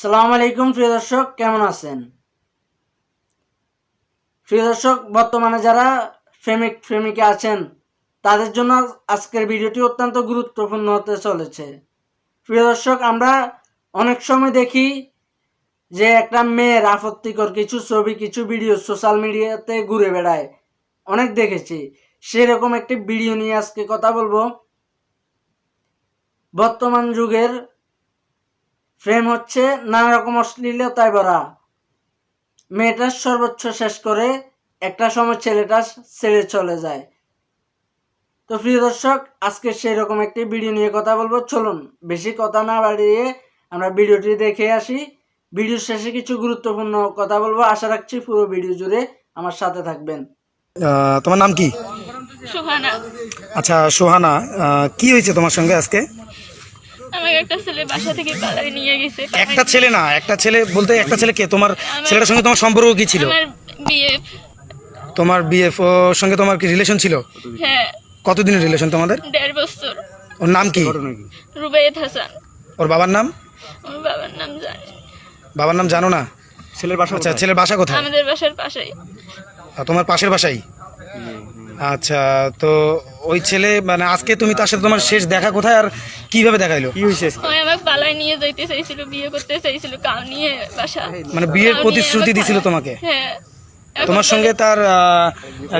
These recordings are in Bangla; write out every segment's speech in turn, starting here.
সালাম আলাইকুম প্রিয় দর্শক, কেমন আছেন? প্রিয় দর্শক, বর্তমানে যারা প্রেমিকা আছেন তাদের জন্য আজকের ভিডিওটি অত্যন্ত গুরুত্বপূর্ণ হতে চলেছে। প্রিয় দর্শক, আমরা অনেক সময় দেখি যে একটা মেয়ের আপত্তিকর কিছু ছবি, কিছু ভিডিও সোশ্যাল মিডিয়াতে ঘুরে বেড়ায়, অনেক দেখেছি। সেরকম একটি ভিডিও নিয়ে আজকে কথা বলবো। বর্তমান যুগের প্রেম হচ্ছে নানা রকম অশ্লীলতায় ভরা। মেয়েটার সর্বোচ্চ শেষ করে একটা সময় ছেলেটা ছেড়ে চলে যায়। তো প্রিয় দর্শক, আজকে সেই রকম একটি ভিডিও নিয়ে কথা বলবো। চলুন বেশি কথা না বাড়িয়ে আমরা ভিডিওটি দেখে আসি। ভিডিও শেষে কিছু গুরুত্বপূর্ণ কথা বলবো। আশা রাখছি পুরো ভিডিও জুড়ে আমার সাথে থাকবেন। তোমার নাম কি? সুহানা। আচ্ছা সুহানা, কি হয়েছে তোমার সঙ্গে আজকে? আমাকে একটা ছেলে বাসা থেকে পালাই নিয়ে গেছে। একটা ছেলে না, একটা ছেলে বলতে একটা ছেলে কে? তোমার ছেলেটার সঙ্গে তোমার সম্পর্ক কি ছিল? আমার বিয়ে। তোমার বিএফ ওর সঙ্গে তোমার কি রিলেশন ছিল? হ্যাঁ, কতদিনের রিলেশন তোমাদের? 1.5 বছর। ওর নাম কি? রুবাইয়াত হাসান। ওর বাবার নাম? ওর বাবার নাম জানি। বাবার নাম জানো না? ছেলের বাসা? আচ্ছা, ছেলের বাসা কোথায়? আমাদের বাসার পাশেই। তোমার পাশের বাসাই? আচ্ছা, তো ওই ছেলে মানে আজকে তুমি তার সাথে তোমার শেষ দেখা কোথায় আর কিভাবে দেখাইলো? কি হয়েছে? ওই আমাকে পালাই নিয়ে যাইতে চাইছিল, বিয়ে করতে চাইছিল, কাউ নিয়ে বাসা। মানে বিয়ের কাউ নিয়ে প্রতিশ্রুতি আমাকে দিছিল তোমাকে? হ্যাঁ। তোমার সঙ্গে তার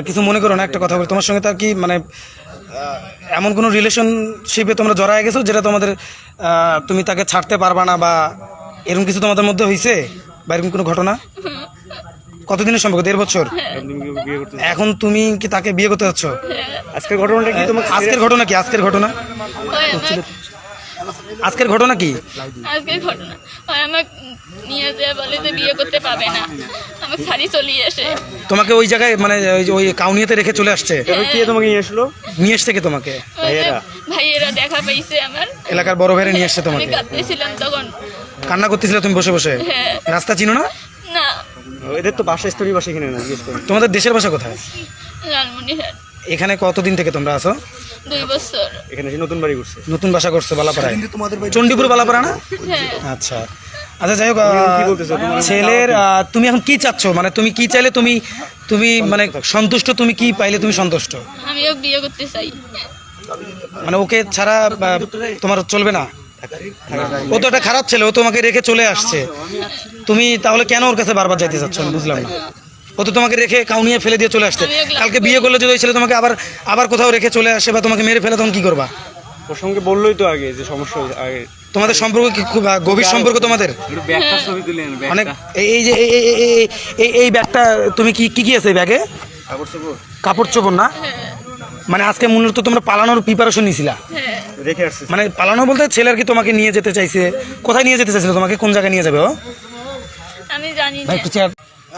কিছু মনে করো না, একটা কথা বলি, তোমার সঙ্গে তার কি মানে এমন কোনো রিলেশনশিপে তোমরা জড়ায় গেছো যেটা তোমাদের তুমি তাকে ছাড়তে পারবা না, বা এরকম কিছু তোমাদের মধ্যে হয়েছে, বা এরকম কোনো ঘটনা? কতদিনের সম্পর্ক? 1.5 বছর। এখন তুমি কি তাকে বিয়ে করতে যাচ্ছ? আজকের ঘটনাটা কি? তোমার আজকের ঘটনা কি? আজকের ঘটনা আজকের ঘটনা কি? আজকের ঘটনা ওই আমাকে নিয়ে যায়, বলে যে বিয়ে করতে পাবে না, আমাকে ছাড়ি চলিয়ে আসে। তোমাকে ওই জায়গায় মানে ওই কাউনিয়াতে রেখে চলে আসছে? কে তোমাকে নিয়ে আসলো? নিয়ে এসছে কে তোমাকে? ভাইয়েরা দেখা পাইছে আমার এলাকার বড় ভাইরা নিয়ে এসছে আমি তোমাকে? কাঁদতেছিলাম তখন। কান্না করতেছিলে তুমি বসে বসে? হ্যাঁ। রাস্তা চিনো না? না, এদের তো বাসা স্থলী বাসা এখানে না, জিজ্ঞেস করি। তোমাদের দেশের ভাষা কোথায়? লালমনিরহাট। এখানে কতদিন থেকে তোমরা আছো? 2 বছর। এখানে এসে নতুন বাড়ি করছে। নতুন বাসা করছো বালাপাড়ায়? চণ্ডীপুর বালাপাড়া না? হ্যাঁ। আচ্ছা আচ্ছা, যাই হোক, কি বলতেছো? ছেলের তুমি এখন কি চাচ্ছ? মানে তুমি কি চাইলে তুমি তুমি মানে সন্তুষ্ট? তুমি কি পাইলে তুমি সন্তুষ্ট? আমিও বিয়ে করতে চাই। মানে ওকে ছাড়া তোমার চলবে না? ও তো একটা খারাপ ছেলে, ও তোমাকে রেখে চলে আসছে, তুমি তাহলে কেন ওর কাছে বারবার যাইতে চাচ্ছ? আমি বুঝলাম না। ও তো তোমাকে রেখে কাউনিয়ে ফেলে দিয়ে চলে আসছে। কালকে বিয়ে করলে যদি ওই ছেলে তোমাকে আবার আবার কোথাও রেখে চলে আসে বা তোমাকে মেরে ফেলে, তখন কি করবা? ওর সঙ্গে বললোই তো আগে যে সমস্যা আগে। তোমাদের সম্পর্ক কি খুব গভীর সম্পর্ক তোমাদের? ব্যাগটা ছবি তুলেন, অনেক। এই যে এই ব্যাগটা তুমি কি কি আছে এই ব্যাগে? কাপড় চোপড় না? মানে আজকে মূলত তোমরা পালানোর প্রিপারেশন নিছিলা? হ্যাঁ। রেখে আসছে। মানে পালানো বলতে ছেলে আর কি তোমাকে নিয়ে যেতে চাইছে? কোথায় নিয়ে যেতে চাইছিল তোমাকে? কোন জায়গায় নিয়ে যাবে ও? আমি জানি ভাই না। একটু চেয়ার।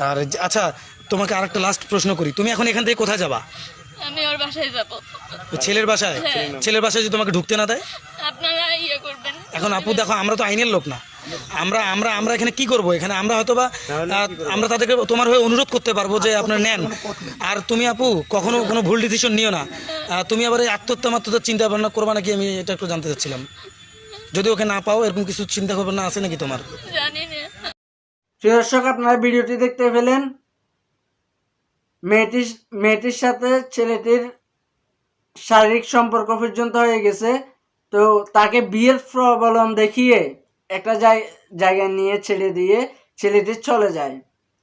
আর আচ্ছা, তোমাকে আরেকটা লাস্ট প্রশ্ন করি, তুমি এখন এখান থেকে কোথায় যাবা? আমি ওর বাসায় যাব। ওই ছেলের বাসায়? হ্যাঁ। ছেলের বাসায় যদি তোমাকে ঢুকতে না দেয়? আপনারা ইয়ে করবেন। এখন আপু দেখো, আমরা তো আইনের লোক না, আমরা আমরা আমরা এখানে কি করব? এখানে আমরা হয়তো বা আমরা তাদেরকে তোমার হয়ে অনুরোধ করতে পারবো যে আপনার নেন। আর তুমি আপু কখনো কোনো ভুল ডিসিশন নিও না। তুমি আবার এই আত্মহত্যার চিন্তা ভাবনা করবা নাকি, আমি এটা একটু জানতে চাচ্ছিলাম। যদি ওকে না পাও, এরকম কিছু চিন্তা ভাবনা আছে নাকি তোমার? জানি না। প্রিয় দর্শক, আপনারা ভিডিওটি দেখতে পেলেন। মেয়েটির সাথে ছেলেটির শারীরিক সম্পর্ক পর্যন্ত হয়ে গেছে। তো তাকে বিয়ের প্রলোভন দেখিয়ে একটা জায়গায় নিয়ে ছেড়ে দিয়ে ছেলেটি চলে যায়।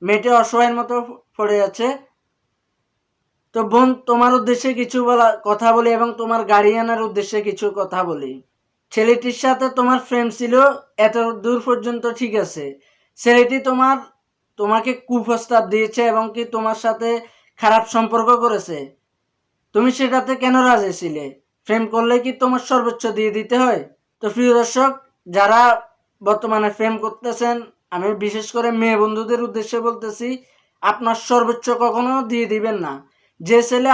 মেয়েটি অসহায়ের মতো পড়ে আছে। তো বোন, তোমার উদ্দেশ্যে কিছু কথা বলি এবং তোমার গার্ডিয়ানের উদ্দেশ্যে কিছু কথা বলি। ছেলেটির সাথে তোমার প্রেম ছিল, এত দূর পর্যন্ত ঠিক আছে। ছেলেটি তোমাকে কুপ্রস্তাব দিয়েছে এবং কি তোমার সাথে খারাপ সম্পর্ক করেছে। তুমি সেটাতে কেন রাজি ছিলে? প্রেম করলে কি তোমার সর্বোচ্চ দিয়ে দিতে হয়? তো প্রিয় দর্শক, যারা বর্তমানে প্রেম করতেছেন, আমি বিশেষ করে মেয়ে বন্ধুদের উদ্দেশ্যে বলতেছি, আপনার সর্বোচ্চ কখনো দিয়ে দিবেন না। যে ছেলে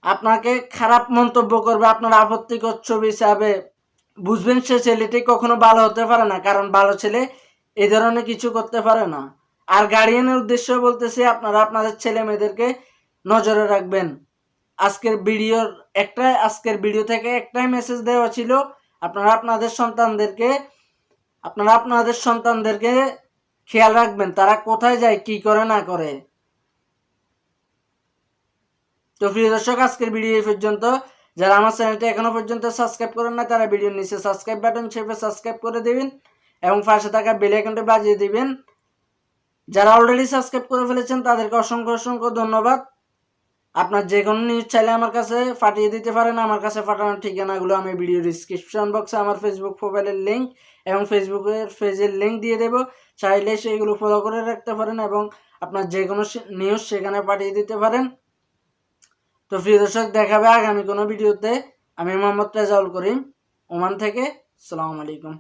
আপনাকে খারাপ মন্তব্য করবে, আপনার আপত্তিকর ছবি চাবে, বুঝবেন সে ছেলেটি কখনো ভালো হতে পারে না, কারণ ভালো ছেলে এই ধরনের কিছু করতে পারে না। আর গার্ডিয়ানের উদ্দেশ্য বলতেছি, আপনারা আপনাদের ছেলে মেয়েদেরকে নজরে রাখবেন। আজকের ভিডিও থেকে একটাই মেসেজ দেওয়া ছিল, আপনারা আপনাদের সন্তানদেরকে আপনারা আপনাদের সন্তানদেরকে খেয়াল রাখবেন, তারা কোথায় যায়, কি করে না করে। তো প্রিয় দর্শক, আজকের ভিডিও এই পর্যন্ত। যারা আমার চ্যানেলটি এখনো পর্যন্ত সাবস্ক্রাইব করেন না, তারা ভিডিওর নিচে সাবস্ক্রাইব বাটন চেপে সাবস্ক্রাইব করে দিবেন এবং পাশে থাকা বেল আইকনটি বাজিয়ে দিবেন। যারা অলরেডি সাবস্ক্রাইব করে ফেলেছেন তাদেরকে অসংখ্য অসংখ্য ধন্যবাদ। আপনার যে কোনো নিউজ চাইলে আমার কাছে পাঠিয়ে দিতে পারেন। আমার কাছে পাঠানোর ঠিকানাগুলো আমি ভিডিও ডিসক্রিপশন বক্সে আমার ফেসবুক প্রোফাইলের লিঙ্ক এবং ফেসবুকের পেজের লিঙ্ক দিয়ে দেবো, চাইলে সেইগুলো ফলো করে রাখতে পারেন এবং আপনার যে কোনো নিউজ সেখানে পাঠিয়ে দিতে পারেন। তো প্রিয় দর্শক, দেখাবে আগামী কোনো ভিডিওতে। আমি মোহাম্মদ রেজাউল করিম, ওমান থেকে। আসসালামু আলাইকুম।